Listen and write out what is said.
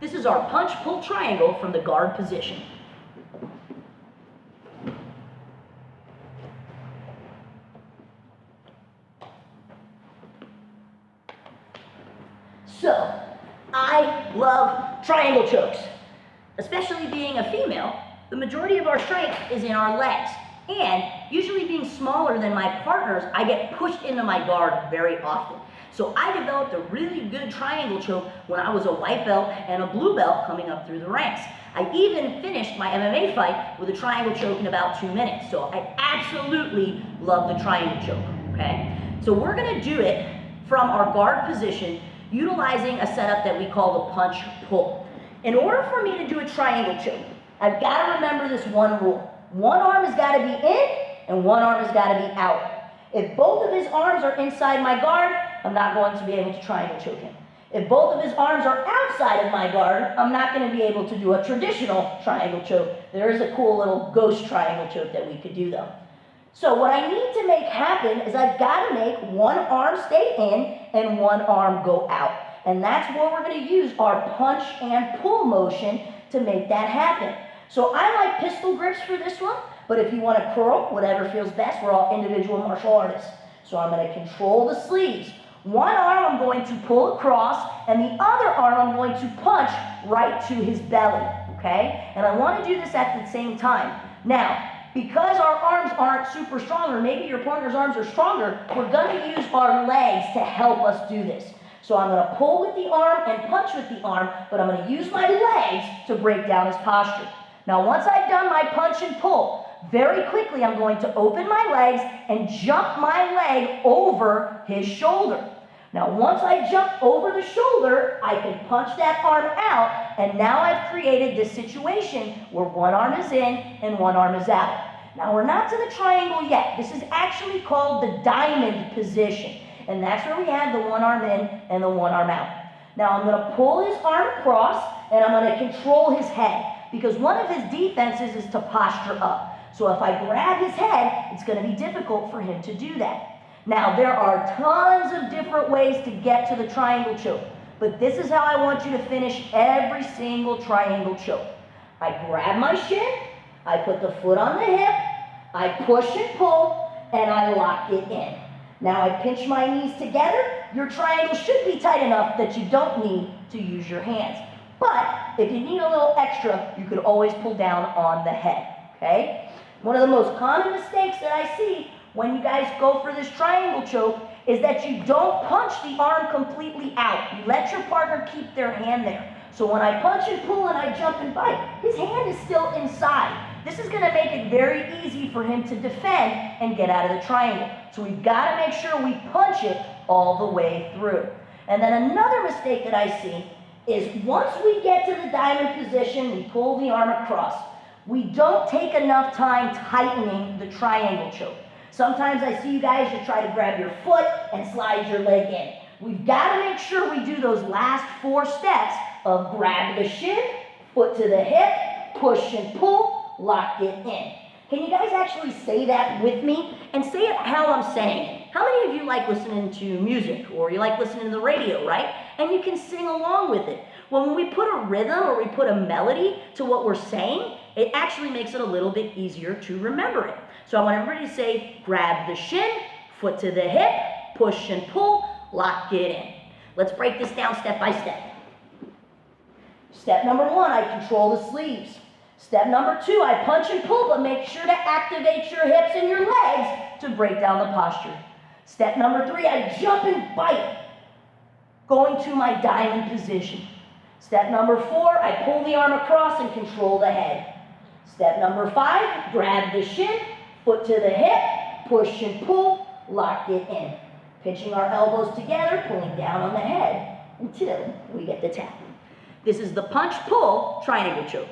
This is our punch-pull triangle from the guard position. So, I love triangle chokes. Especially being a female, the majority of our strength is in our legs. And usually being smaller than my partners, I get pushed into my guard very often. So I developed a really good triangle choke when I was a white belt and a blue belt coming up through the ranks. I even finished my MMA fight with a triangle choke in about 2 minutes. So I absolutely love the triangle choke, okay? So we're gonna do it from our guard position, utilizing a setup that we call the punch-pull. In order for me to do a triangle choke, I've got to remember this one rule. One arm has got to be in, and one arm has got to be out. If both of his arms are inside my guard, I'm not going to be able to triangle choke him. If both of his arms are outside of my guard, I'm not going to be able to do a traditional triangle choke. There is a cool little ghost triangle choke that we could do though. So what I need to make happen is I've got to make one arm stay in and one arm go out. And that's where we're going to use our punch and pull motion to make that happen. So I like pistol grips for this one, but if you want to curl, whatever feels best, we're all individual martial artists. So I'm going to control the sleeves. One arm I'm going to pull across, and the other arm I'm going to punch right to his belly, okay? And I want to do this at the same time. Now, because our arms aren't super strong, or maybe your partner's arms are stronger, we're going to use our legs to help us do this. So I'm going to pull with the arm and punch with the arm, but I'm going to use my legs to break down his posture. Now once I've done my punch and pull, very quickly I'm going to open my legs and jump my leg over his shoulder. Now once I jump over the shoulder, I can punch that arm out, and now I've created this situation where one arm is in and one arm is out. Now we're not to the triangle yet. This is actually called the diamond position. And that's where we have the one arm in and the one arm out. Now I'm going to pull his arm across, and I'm going to control his head, because one of his defenses is to posture up. So if I grab his head, it's going to be difficult for him to do that. Now there are tons of different ways to get to the triangle choke, but this is how I want you to finish every single triangle choke. I grab my shin, I put the foot on the hip, I push and pull, and I lock it in. Now I pinch my knees together. Your triangle should be tight enough that you don't need to use your hands. But if you need a little extra, you could always pull down on the head, okay? One of the most common mistakes that I see when you guys go for this triangle choke is that you don't punch the arm completely out. You let your partner keep their hand there. So when I punch and pull and I jump and bite, his hand is still inside. This is going to make it very easy for him to defend and get out of the triangle. So we've got to make sure we punch it all the way through. And then another mistake that I see is once we get to the diamond position, we pull the arm across, we don't take enough time tightening the triangle choke. Sometimes I see you guys just try to grab your foot and slide your leg in. We've got to make sure we do those last 4 steps of grab the shin, foot to the hip, push and pull, lock it in. Can you guys actually say that with me? And say it how I'm saying it. How many of you like listening to music, or you like listening to the radio, right? And you can sing along with it. Well, when we put a rhythm or we put a melody to what we're saying, it actually makes it a little bit easier to remember it. So I want everybody to say, grab the shin, foot to the hip, push and pull, lock it in. Let's break this down step by step. Step number 1, I control the sleeves. Step number 2, I punch and pull, but make sure to activate your hips and your legs to break down the posture. Step number 3, I jump and bite, going to my diamond position. Step number 4, I pull the arm across and control the head. Step number 5, grab the shin, foot to the hip, push and pull, lock it in. Pinching our elbows together, pulling down on the head until we get the tap. This is the punch-pull triangle choke.